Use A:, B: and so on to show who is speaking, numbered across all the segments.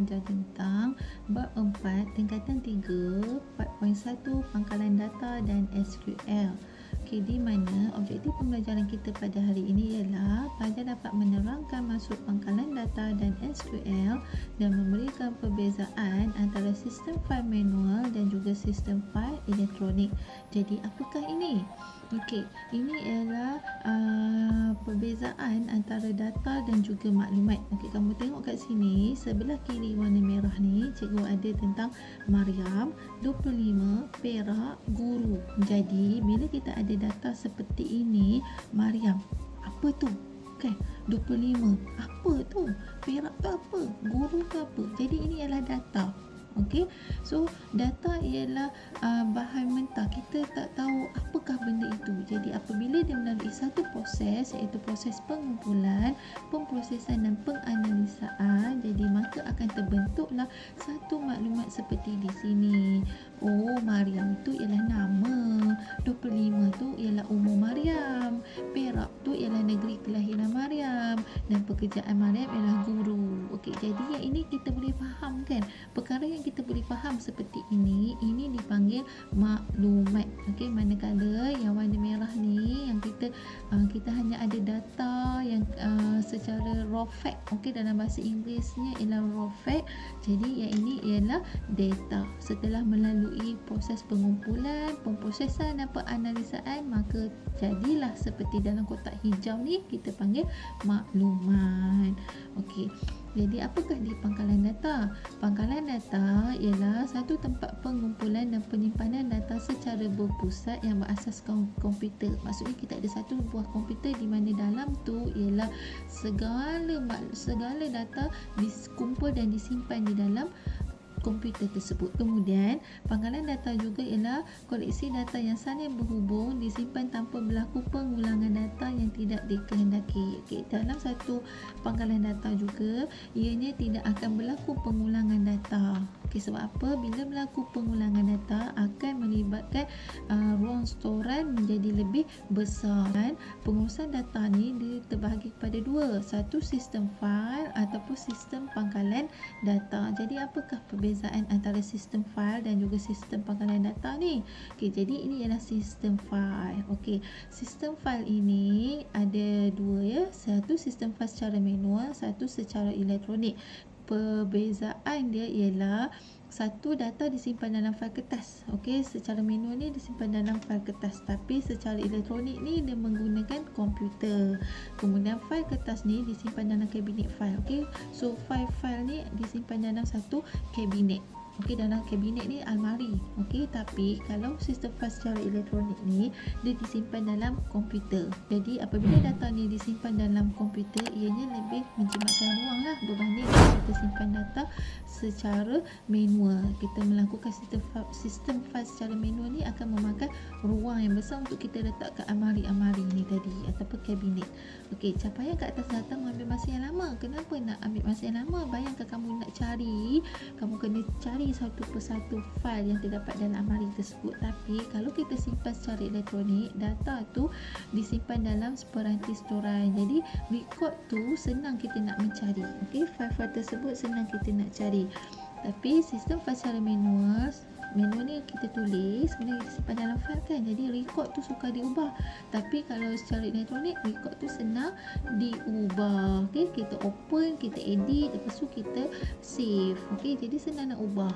A: belajar tentang bab 4 tingkatan 3 4.1 pangkalan data dan SQL. Okey, di mana objektif pembelajaran kita pada hari ini ialah pelajar dapat menerangkan maksud pangkalan data dan SQL dan memberikan perbezaan antara sistem fail manual dan juga sistem fail elektronik. Jadi apakah ini? Okey, ini ialah perbezaan antara data dan juga maklumat. Okey, kamu tengok kat sini, sebelah kiri warna merah ni, cikgu ada tentang Mariam, 25, Perak, Guru. Jadi, bila kita ada data seperti ini, Mariam, apa tu? Okey, 25, apa tu? Perak tu apa? Guru tu apa? Jadi, ini ialah data. Okey, so data ialah bahan mentah, kita tak tahu apakah benda itu. Jadi apabila dia melalui satu proses, iaitu proses pengumpulan, pemprosesan dan penganalisaan, jadi maka akan terbentuklah satu maklumat seperti di sini. Oh, Mariam tu ialah nama, 25 tu ialah umur Mariam, Perak tu ialah negeri kelahiran Mariam, dan pekerjaan Mariam ialah guru. Okey, jadi yang ini kita boleh faham kan? Perkara yang kita boleh faham seperti ini dipanggil maklumat. Okey, manakala yang warna merah ni yang kita hanya ada data yang secara raw fact. Okey, dalam bahasa Inggerisnya ialah raw fact. Jadi yang ini ialah data. Setelah melalui proses pengumpulan, pemprosesan dan penganalisaan, maka jadilah seperti dalam kotak hijau ni, kita panggil maklumat. Okey. Jadi apakah di pangkalan data? Pangkalan data ialah satu tempat pengumpulan dan penyimpanan data secara berpusat yang berasaskan komputer. Maksudnya kita ada satu buah komputer di mana dalam tu ialah segala data dikumpul dan disimpan di dalam komputer tersebut. Kemudian pangkalan data juga ialah koleksi data yang saling berhubung, disimpan tanpa berlaku pengulangan data yang tidak dikehendaki. Okey, dalam satu pangkalan data juga ianya tidak akan berlaku pengulangan data. Okey, sebab apa? Bila berlaku pengulangan data akan melibatkan ruang storan menjadi lebih besar, dan pengurusan data ni dia terbahagi kepada dua, satu sistem fail ataupun sistem pangkalan data. Jadi apakah perbezaan antara sistem fail dan juga sistem pangkalan data ni? Okey, jadi ini ialah sistem fail. Okey, sistem fail ini ada dua ya, satu sistem fail secara manual, satu secara elektronik. Perbezaan dia ialah satu, data disimpan dalam fail kertas. Okey, secara manual ni disimpan dalam fail kertas, tapi secara elektronik ni dia menggunakan komputer. Kemudian fail kertas ni disimpan dalam kabinet fail. Okey, so fail ni disimpan dalam satu kabinet. Okey, dalam kabinet ni almari. Okey, tapi kalau sistem fail secara elektronik ni dia disimpan dalam komputer. Jadi apabila data ni disimpan dalam komputer, ianya lebih menjimatkan ruang lah berbanding kita simpan data secara manual. Kita melakukan sistem fail secara manual ni akan memakan ruang yang besar untuk kita letakkan almari-almari ni tadi ataupun kabinet. Okey, capaian kat atas data mengambil masa yang lama. Kenapa nak ambil masa yang lama? Bayangkan kamu nak cari, kamu kena cari satu persatu fail yang terdapat dalam almari tersebut. Tapi kalau kita simpan secara elektronik, data tu disimpan dalam peranti storan. Jadi record tu senang kita nak mencari. Okey, fail-fail tersebut senang kita nak cari. Tapi sistem fail secara manual ni kita tulis, kemudian kita simpan dalam fail kan, jadi record tu suka diubah. Tapi kalau secara elektronik, record tu senang diubah. Okey, kita open, kita edit, lepas tu kita save. Okey, jadi senang nak ubah.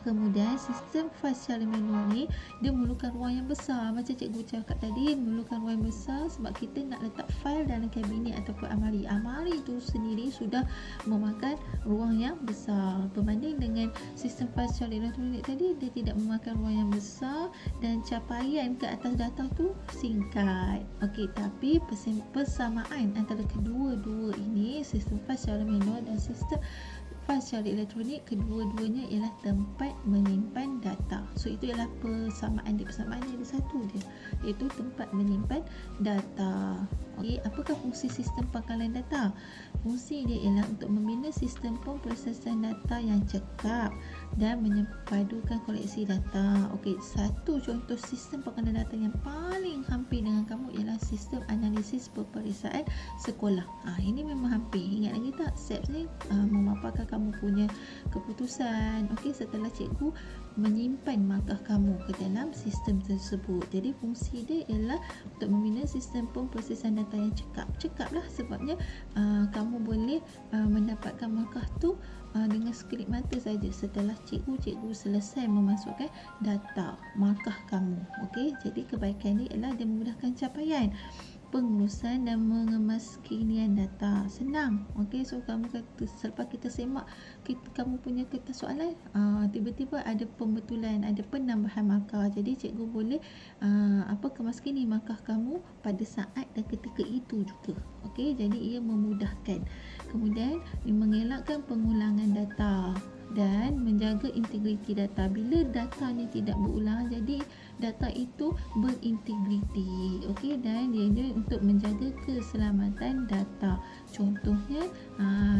A: Kemudian sistem fail secara manual ni dia memerlukan ruang yang besar. Macam cikgu cakap tadi, memerlukan ruang yang besar sebab kita nak letak fail dalam kabinet ataupun almari. Almari itu sendiri sudah memakan ruang yang besar. Berbanding dengan sistem fail secara elektronik tadi, dia tidak memakan ruang yang besar dan capaian ke atas data tu singkat. Okey, tapi persamaan antara kedua-dua ini, sistem fail secara manual dan sistem fail secara elektronik, kedua-duanya ialah tempat menyimpan data. So itu ialah persamaan dia. Persamaan dia ada satu dia, iaitu tempat menyimpan data. Okey, apakah fungsi sistem pangkalan data? Fungsi dia ialah untuk membina sistem pemprosesan data yang cekap dan menyepadukan koleksi data. Okey, satu contoh sistem pangkalan data yang paling hampir dengan kamu ialah sistem analisis peperiksaan sekolah. Ini memang hampir. Ingat lagi tak? SAPS ni memaparkan kamu punya keputusan. Okey, setelah cikgu menyimpan markah kamu ke dalam sistem tersebut. Jadi fungsi dia ialah untuk membina sistem pemprosesan data yang cekap lah, sebabnya kamu boleh mendapatkan markah tu dengan sekelip mata saja setelah cikgu selesai memasukkan data markah kamu. Okey, jadi kebaikan dia ialah dia memudahkan capaian pengurusan dan mengemas kekinian data. Senang. Okey, so kamu kata selepas kita semak kamu punya kertas soalan, tiba-tiba ada pembetulan, ada penambahan markah. Jadi cikgu boleh kemaskini markah kamu pada saat dan ketika itu juga. Okey, jadi ia memudahkan. Kemudian mengelakkan pengulangan data dan menjaga integriti data. Bila data ni tidak berulang, jadi data itu berintegriti. Okey, dan dia untuk menjaga keselamatan data. Contohnya,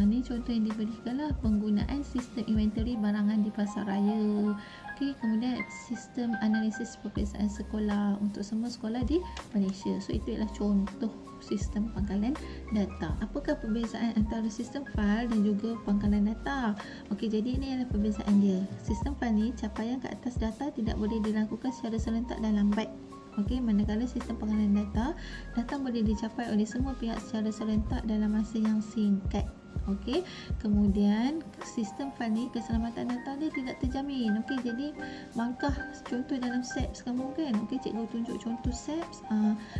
A: ni contoh yang diberikanlah penggunaan sistem inventory barangan di pasaraya. Okey, kemudian sistem analisis peperiksaan sekolah untuk semua sekolah di Malaysia. So itu ialah contoh sistem pangkalan data. Apakah perbezaan antara sistem fail dan juga pangkalan data? Okey, jadi ini adalah perbezaan dia. Sistem fail ni, capaian ke atas data tidak boleh dilakukan secara serentak dan lambat. Okey, manakala sistem pangkalan data boleh dicapai oleh semua pihak secara serentak dalam masa yang singkat. Okey, kemudian sistem fail ni keselamatan data dia tidak terjamin. Okey, jadi markah contoh dalam SAPS kamu kan. Okey, cikgu tunjuk contoh SAPS.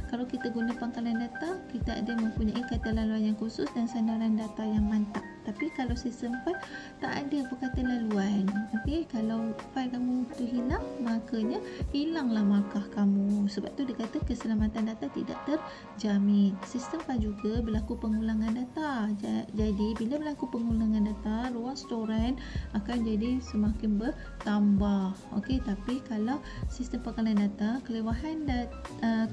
A: Kalau kita guna pangkalan data, kita ada mempunyai kata laluan yang khusus dan sandaran data yang mantap. Tapi kalau sistem fail tak ada perkata laluan. Okey, kalau fail kamu tu hilang, makanya hilanglah markah kamu. Sebab tu dia kata keselamatan data tidak terjamin. Sistem fail juga berlaku pengulangan data. Jadi bila berlaku pengulangan data, ruang storan akan jadi semakin bertambah. Okey, tapi kalau sistem pangkalan data,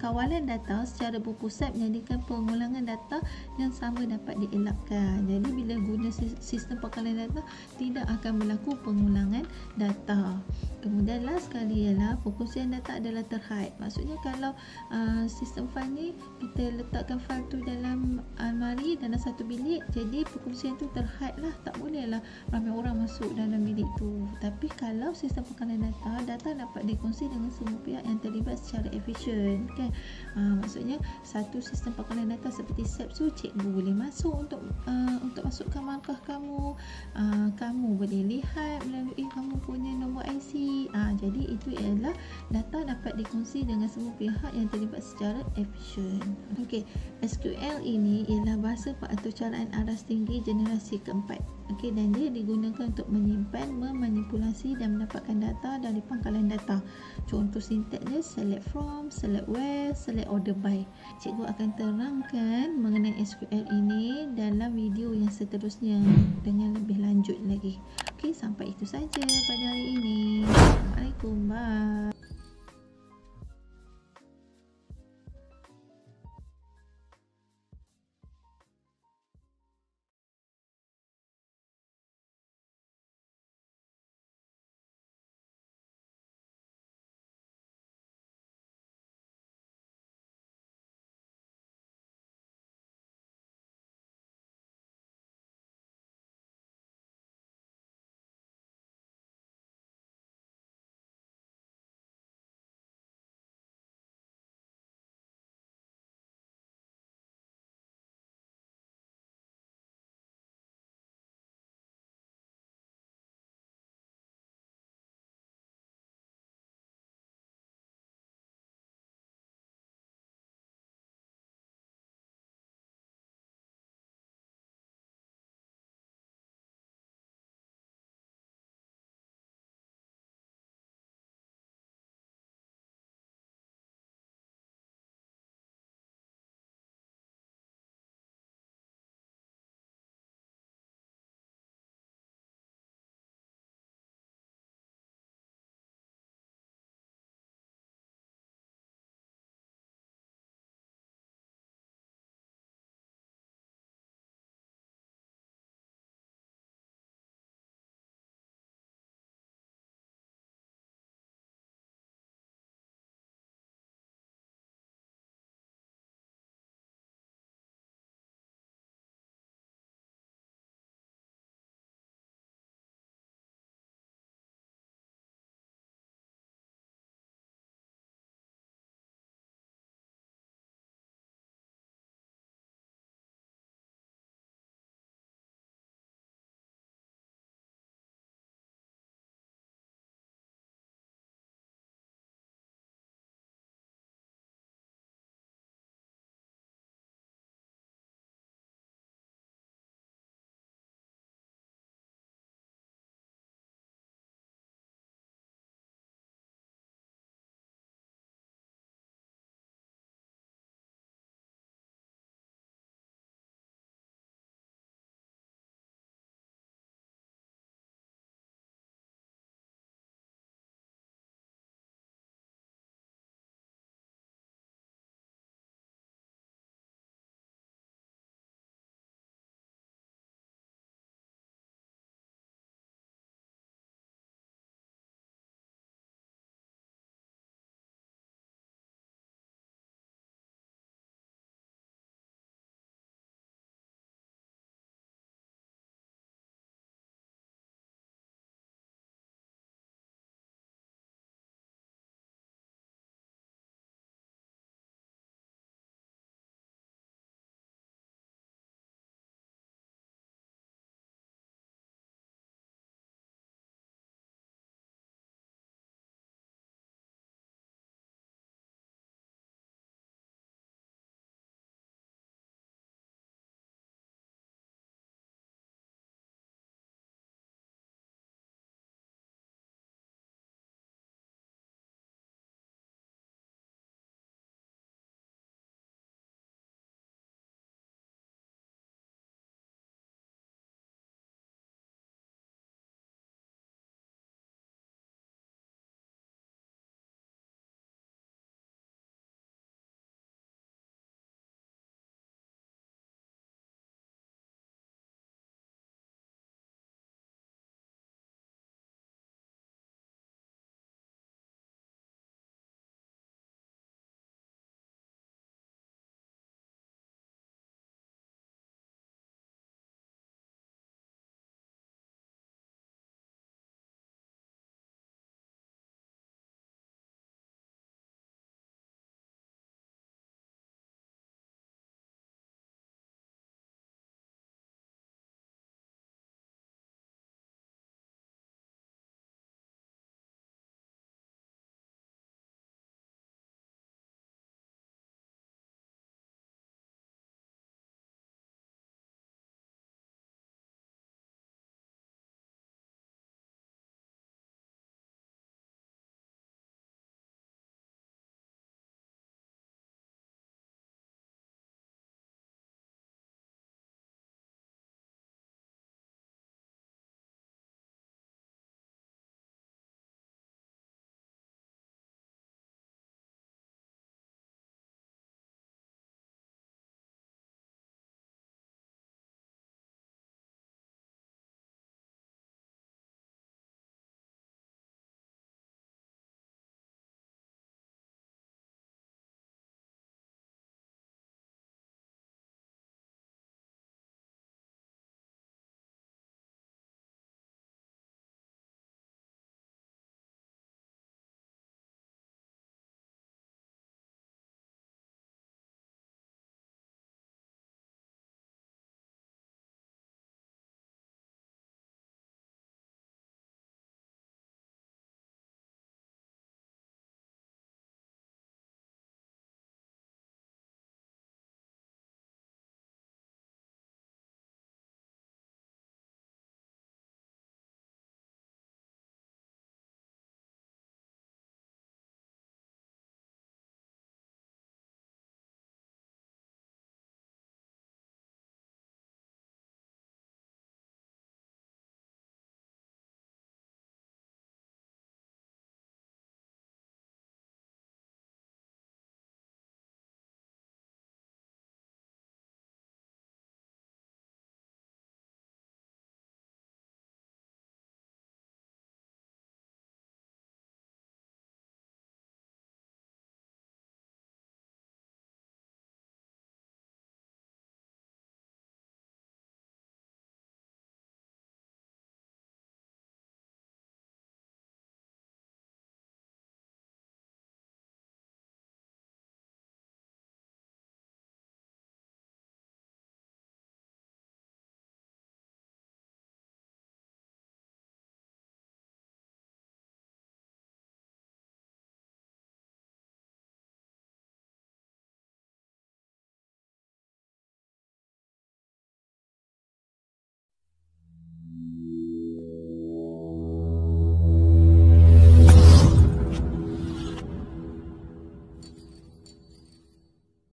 A: kawalan data secara berpusat menjadikan pengulangan data yang sama dapat dielakkan. Jadi bila guna sistem pangkalan data, tidak akan berlaku pengulangan data. Kemudian last sekali ialah perkongsian data adalah terhad. Maksudnya kalau sistem fail ni kita letakkan fail tu dalam almari dalam satu bilik, jadi perkongsian tu terhad lah, tak boleh lah ramai orang masuk dalam bilik tu. Tapi kalau sistem pangkalan data dapat dikongsi dengan semua pihak yang terlibat secara efisien kan. Maksudnya satu sistem pangkalan data seperti SAPS tu, cikgu boleh masuk untuk masukkan markah kamu, kamu boleh lihat melalui kamu punya nombor IC. Jadi itu ialah data dapat dikongsi dengan semua pihak yang terlibat secara efisien. Okey, SQL ini ialah bahasa pengaturcaraan aras tinggi generasi keempat. Okey, dan dia digunakan untuk menyimpan, memanipulasi dan mendapatkan data dari pangkalan data. Contoh sintaksnya select from, select where, select order by. Cikgu akan terangkan mengenai SQL ini dalam video yang seterusnya dengan lebih lanjut lagi. Okey, sampai itu saja pada hari ini. Assalamualaikum. Bye.